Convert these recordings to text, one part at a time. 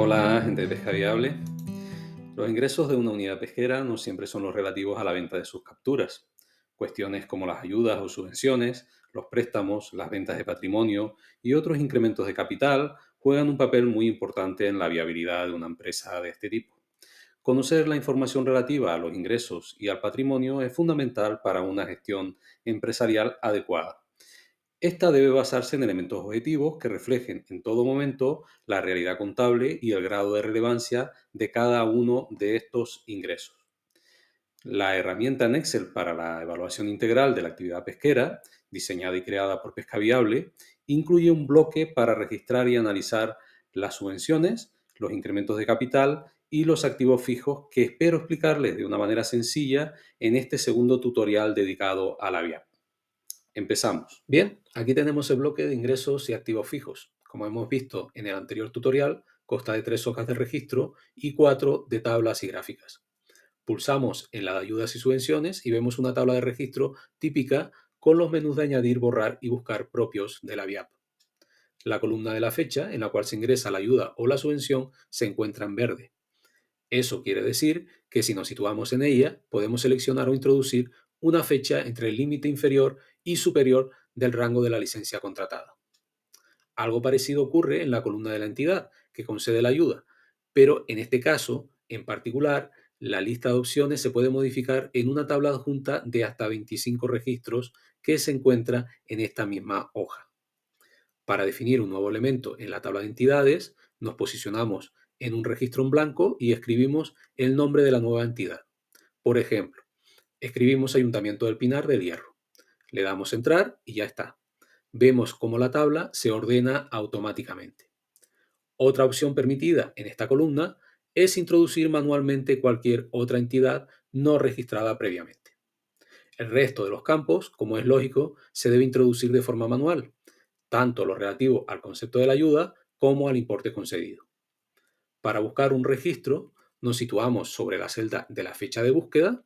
Hola, gente de Pesca Viable. Los ingresos de una unidad pesquera no siempre son los relativos a la venta de sus capturas. Cuestiones como las ayudas o subvenciones, los préstamos, las ventas de patrimonio y otros incrementos de capital juegan un papel muy importante en la viabilidad de una empresa de este tipo. Conocer la información relativa a los ingresos y al patrimonio es fundamental para una gestión empresarial adecuada. Esta debe basarse en elementos objetivos que reflejen en todo momento la realidad contable y el grado de relevancia de cada uno de estos ingresos. La herramienta en Excel para la evaluación integral de la actividad pesquera, diseñada y creada por Pesca Viable, incluye un bloque para registrar y analizar las subvenciones, los incrementos de capital y los activos fijos que espero explicarles de una manera sencilla en este segundo tutorial dedicado a la VIAP. Empezamos. Bien, aquí tenemos el bloque de ingresos y activos fijos. Como hemos visto en el anterior tutorial, consta de 3 hojas de registro y 4 de tablas y gráficas. Pulsamos en la de ayudas y subvenciones y vemos una tabla de registro típica con los menús de añadir, borrar y buscar propios de la VIAP. La columna de la fecha en la cual se ingresa la ayuda o la subvención se encuentra en verde. Eso quiere decir que si nos situamos en ella, podemos seleccionar o introducir una fecha entre el límite inferior y superior del rango de la licencia contratada. Algo parecido ocurre en la columna de la entidad que concede la ayuda, pero en este caso, en particular, la lista de opciones se puede modificar en una tabla adjunta de hasta 25 registros que se encuentra en esta misma hoja. Para definir un nuevo elemento en la tabla de entidades, nos posicionamos en un registro en blanco y escribimos el nombre de la nueva entidad. Por ejemplo, escribimos Ayuntamiento del Pinar del Hierro. Le damos Entrar y ya está. Vemos cómo la tabla se ordena automáticamente. Otra opción permitida en esta columna es introducir manualmente cualquier otra entidad no registrada previamente. El resto de los campos, como es lógico, se debe introducir de forma manual, tanto lo relativo al concepto de la ayuda como al importe concedido. Para buscar un registro, nos situamos sobre la celda de la fecha de búsqueda,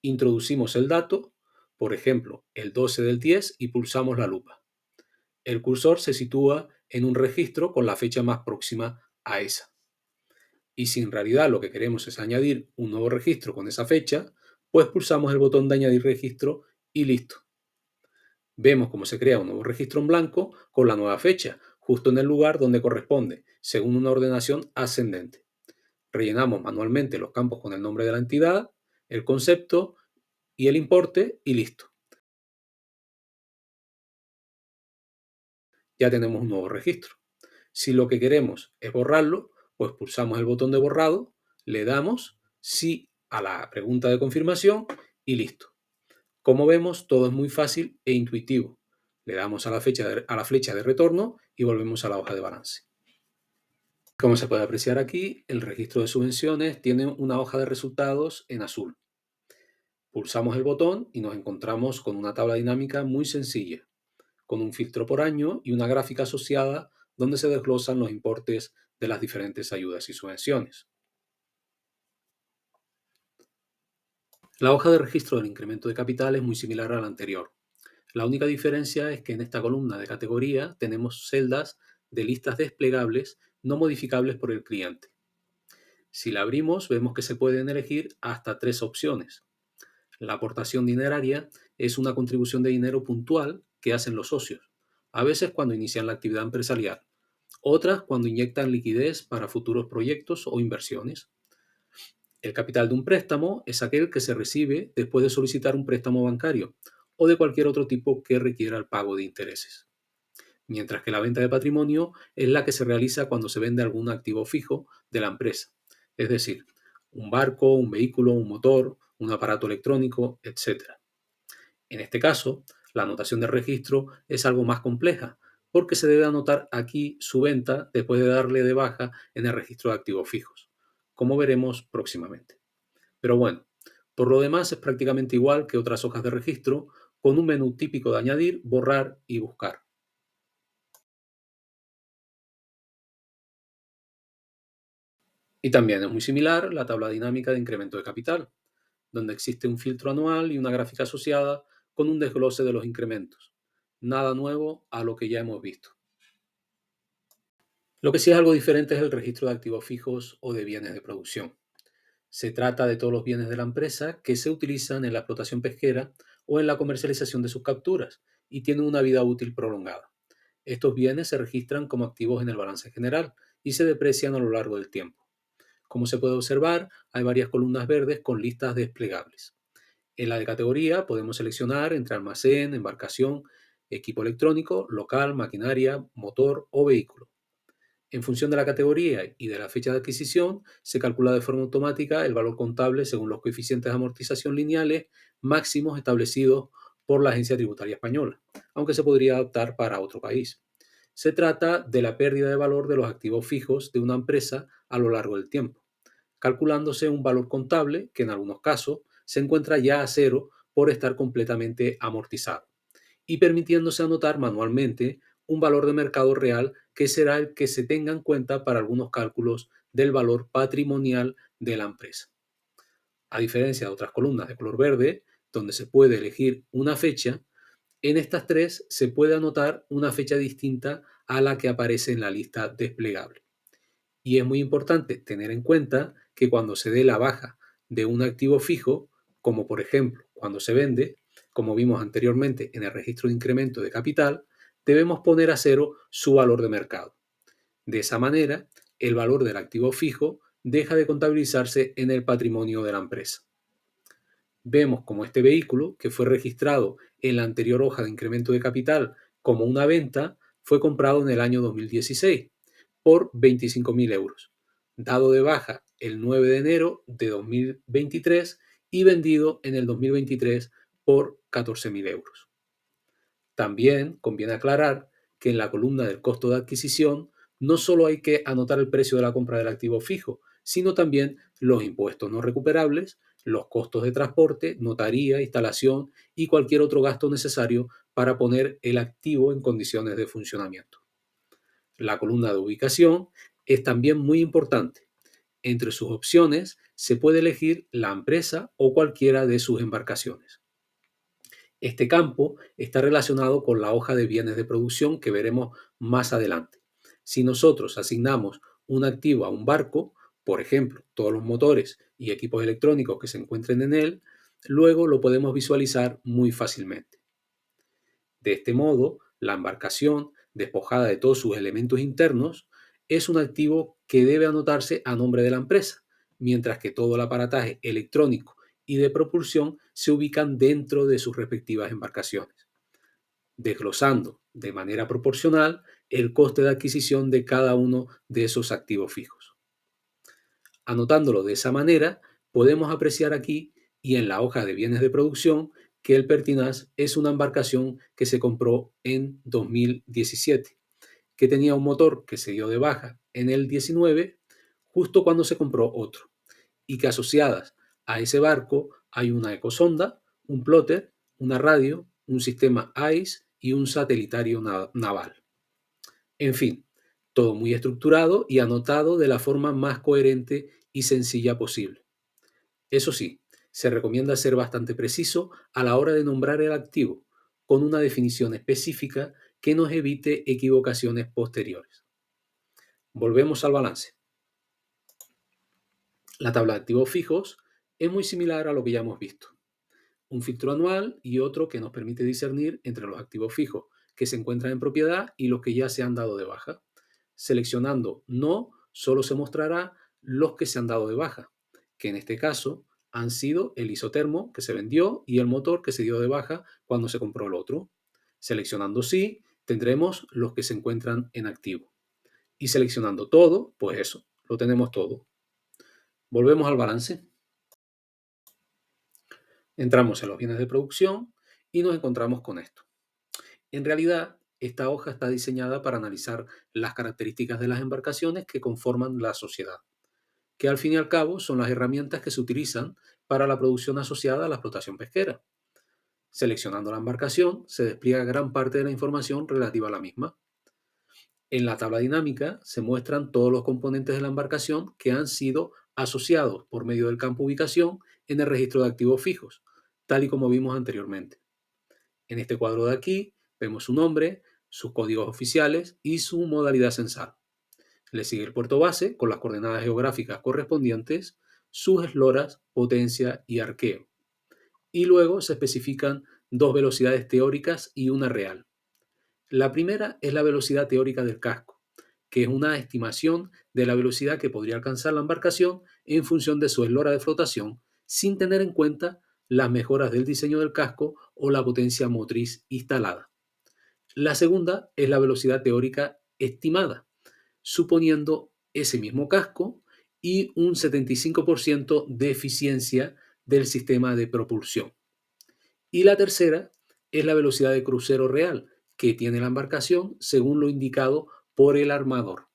introducimos el dato, por ejemplo, el 12 del 10 y pulsamos la lupa. El cursor se sitúa en un registro con la fecha más próxima a esa. Y si en realidad lo que queremos es añadir un nuevo registro con esa fecha, pues pulsamos el botón de añadir registro y listo. Vemos cómo se crea un nuevo registro en blanco con la nueva fecha, justo en el lugar donde corresponde, según una ordenación ascendente. Rellenamos manualmente los campos con el nombre de la entidad, el concepto y el importe y listo. Ya tenemos un nuevo registro. Si lo que queremos es borrarlo, pues pulsamos el botón de borrado, le damos sí a la pregunta de confirmación y listo. Como vemos, todo es muy fácil e intuitivo. Le damos a la flecha de retorno y volvemos a la hoja de balance. Como se puede apreciar aquí, el registro de subvenciones tiene una hoja de resultados en azul. Pulsamos el botón y nos encontramos con una tabla dinámica muy sencilla, con un filtro por año y una gráfica asociada donde se desglosan los importes de las diferentes ayudas y subvenciones. La hoja de registro del incremento de capital es muy similar a la anterior. La única diferencia es que en esta columna de categoría tenemos celdas de listas desplegables no modificables por el cliente. Si la abrimos, vemos que se pueden elegir hasta 3 opciones. La aportación dineraria es una contribución de dinero puntual que hacen los socios, a veces cuando inician la actividad empresarial, otras cuando inyectan liquidez para futuros proyectos o inversiones. El capital de un préstamo es aquel que se recibe después de solicitar un préstamo bancario o de cualquier otro tipo que requiera el pago de intereses. Mientras que la venta de patrimonio es la que se realiza cuando se vende algún activo fijo de la empresa, es decir, un barco, un vehículo, un motor, un aparato electrónico, etc. En este caso, la anotación de registro es algo más compleja, porque se debe anotar aquí su venta después de darle de baja en el registro de activos fijos, como veremos próximamente. Pero bueno, por lo demás es prácticamente igual que otras hojas de registro, con un menú típico de añadir, borrar y buscar. Y también es muy similar la tabla dinámica de incremento de capital, donde existe un filtro anual y una gráfica asociada con un desglose de los incrementos. Nada nuevo a lo que ya hemos visto. Lo que sí es algo diferente es el registro de activos fijos o de bienes de producción. Se trata de todos los bienes de la empresa que se utilizan en la explotación pesquera o en la comercialización de sus capturas y tienen una vida útil prolongada. Estos bienes se registran como activos en el balance general y se deprecian a lo largo del tiempo. Como se puede observar, hay varias columnas verdes con listas desplegables. En la de categoría podemos seleccionar entre almacén, embarcación, equipo electrónico, local, maquinaria, motor o vehículo. En función de la categoría y de la fecha de adquisición, se calcula de forma automática el valor contable según los coeficientes de amortización lineales máximos establecidos por la Agencia Tributaria Española, aunque se podría adaptar para otro país. Se trata de la pérdida de valor de los activos fijos de una empresa a lo largo del tiempo, calculándose un valor contable que en algunos casos se encuentra ya a cero por estar completamente amortizado y permitiéndose anotar manualmente un valor de mercado real que será el que se tenga en cuenta para algunos cálculos del valor patrimonial de la empresa. A diferencia de otras columnas de color verde, donde se puede elegir una fecha, en estas tres se puede anotar una fecha distinta a la que aparece en la lista desplegable. Y es muy importante tener en cuenta que cuando se dé la baja de un activo fijo, como por ejemplo cuando se vende, como vimos anteriormente en el registro de incremento de capital, debemos poner a cero su valor de mercado. De esa manera, el valor del activo fijo deja de contabilizarse en el patrimonio de la empresa. Vemos como este vehículo, que fue registrado en la anterior hoja de incremento de capital como una venta, fue comprado en el año 2016 por 25.000 euros, dado de baja el 9 de enero de 2023 y vendido en el 2023 por 14.000 euros. También conviene aclarar que en la columna del costo de adquisición no solo hay que anotar el precio de la compra del activo fijo, sino también los impuestos no recuperables, los costos de transporte, notaría, instalación y cualquier otro gasto necesario para poner el activo en condiciones de funcionamiento. La columna de ubicación es también muy importante. Entre sus opciones se puede elegir la empresa o cualquiera de sus embarcaciones. Este campo está relacionado con la hoja de bienes de producción que veremos más adelante. Si nosotros asignamos un activo a un barco, por ejemplo, todos los motores y equipos electrónicos que se encuentren en él, luego lo podemos visualizar muy fácilmente. De este modo, la embarcación, despojada de todos sus elementos internos, es un activo que debe anotarse a nombre de la empresa, mientras que todo el aparataje electrónico y de propulsión se ubican dentro de sus respectivas embarcaciones, desglosando de manera proporcional el coste de adquisición de cada uno de esos activos fijos. Anotándolo de esa manera, podemos apreciar aquí y en la hoja de bienes de producción que el Pertinaz es una embarcación que se compró en 2017, que tenía un motor que se dio de baja en el 19, justo cuando se compró otro, y que asociadas a ese barco hay una ecosonda, un plotter, una radio, un sistema ICE y un satelitario naval. En fin, todo muy estructurado y anotado de la forma más coherente y sencilla posible. Eso sí, se recomienda ser bastante preciso a la hora de nombrar el activo, con una definición específica que nos evite equivocaciones posteriores. Volvemos al balance. La tabla de activos fijos es muy similar a lo que ya hemos visto. Un filtro anual y otro que nos permite discernir entre los activos fijos que se encuentran en propiedad y los que ya se han dado de baja. Seleccionando no, solo se mostrará los que se han dado de baja, que en este caso han sido el isotermo que se vendió y el motor que se dio de baja cuando se compró el otro. Seleccionando sí, tendremos los que se encuentran en activo. Y seleccionando todo, pues eso, lo tenemos todo. Volvemos al balance. Entramos en los bienes de producción y nos encontramos con esto. En realidad, esta hoja está diseñada para analizar las características de las embarcaciones que conforman la sociedad, que al fin y al cabo son las herramientas que se utilizan para la producción asociada a la explotación pesquera. Seleccionando la embarcación, se despliega gran parte de la información relativa a la misma. En la tabla dinámica se muestran todos los componentes de la embarcación que han sido asociados por medio del campo ubicación en el registro de activos fijos, tal y como vimos anteriormente. En este cuadro de aquí vemos su nombre, sus códigos oficiales y su modalidad censal. Le sigue el puerto base con las coordenadas geográficas correspondientes, sus esloras, potencia y arqueo. Y luego se especifican dos velocidades teóricas y una real. La primera es la velocidad teórica del casco, que es una estimación de la velocidad que podría alcanzar la embarcación en función de su eslora de flotación, sin tener en cuenta las mejoras del diseño del casco o la potencia motriz instalada. La segunda es la velocidad teórica estimada, suponiendo ese mismo casco y un 75% de eficiencia del sistema de propulsión. Y la tercera es la velocidad de crucero real que tiene la embarcación según lo indicado por el armador.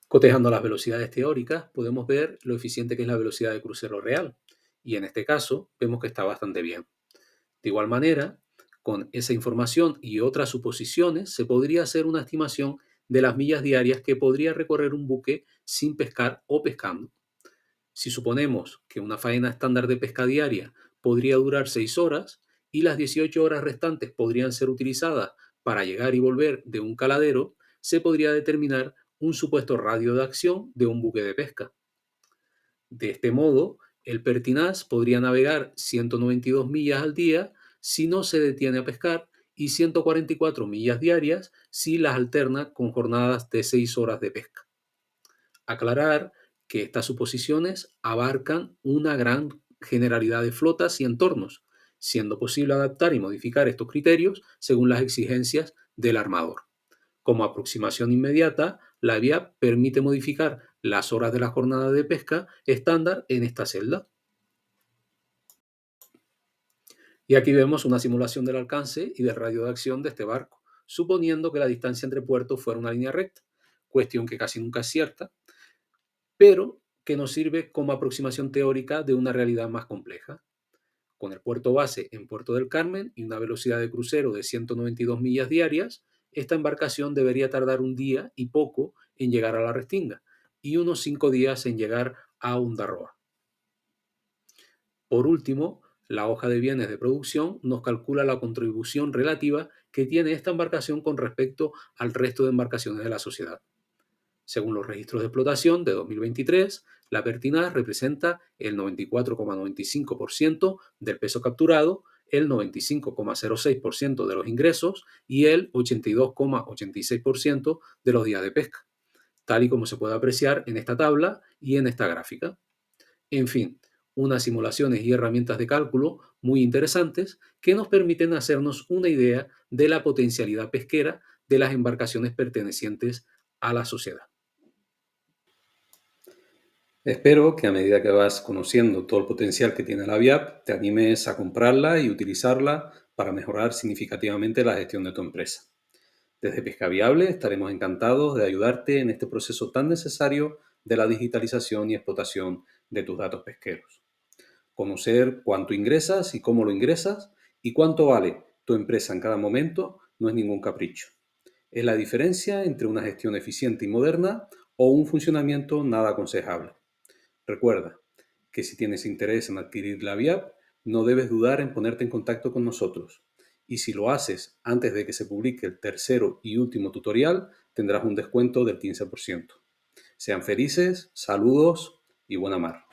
Cotejando las velocidades teóricas, podemos ver lo eficiente que es la velocidad de crucero real. Y en este caso, vemos que está bastante bien. De igual manera, con esa información y otras suposiciones, se podría hacer una estimación de las millas diarias que podría recorrer un buque sin pescar o pescando. Si suponemos que una faena estándar de pesca diaria podría durar 6 horas y las 18 horas restantes podrían ser utilizadas para llegar y volver de un caladero, se podría determinar un supuesto radio de acción de un buque de pesca. De este modo, el Pertinaz podría navegar 192 millas al día si no se detiene a pescar y 144 millas diarias si las alterna con jornadas de 6 horas de pesca. Aclarar que estas suposiciones abarcan una gran generalidad de flotas y entornos, siendo posible adaptar y modificar estos criterios según las exigencias del armador. Como aproximación inmediata, la vía permite modificar las horas de la jornada de pesca estándar en esta celda. Y aquí vemos una simulación del alcance y del radio de acción de este barco, suponiendo que la distancia entre puertos fuera una línea recta, cuestión que casi nunca es cierta, pero que nos sirve como aproximación teórica de una realidad más compleja. Con el puerto base en Puerto del Carmen y una velocidad de crucero de 192 millas diarias, esta embarcación debería tardar un día y poco en llegar a la Restinga y unos 5 días en llegar a Ondarroa. Por último, la hoja de bienes de producción nos calcula la contribución relativa que tiene esta embarcación con respecto al resto de embarcaciones de la sociedad. Según los registros de explotación de 2023, la pertinaz representa el 94,95% del peso capturado, el 95,06% de los ingresos y el 82,86% de los días de pesca, tal y como se puede apreciar en esta tabla y en esta gráfica. En fin, unas simulaciones y herramientas de cálculo muy interesantes que nos permiten hacernos una idea de la potencialidad pesquera de las embarcaciones pertenecientes a la sociedad. Espero que a medida que vas conociendo todo el potencial que tiene la VIAP, te animes a comprarla y utilizarla para mejorar significativamente la gestión de tu empresa. Desde Pesca Viable estaremos encantados de ayudarte en este proceso tan necesario de la digitalización y explotación de tus datos pesqueros. Conocer cuánto ingresas y cómo lo ingresas y cuánto vale tu empresa en cada momento no es ningún capricho. Es la diferencia entre una gestión eficiente y moderna o un funcionamiento nada aconsejable. Recuerda que si tienes interés en adquirir la VIAP, no debes dudar en ponerte en contacto con nosotros. Y si lo haces antes de que se publique el tercero y último tutorial, tendrás un descuento del 15%. Sean felices, saludos y buena mar.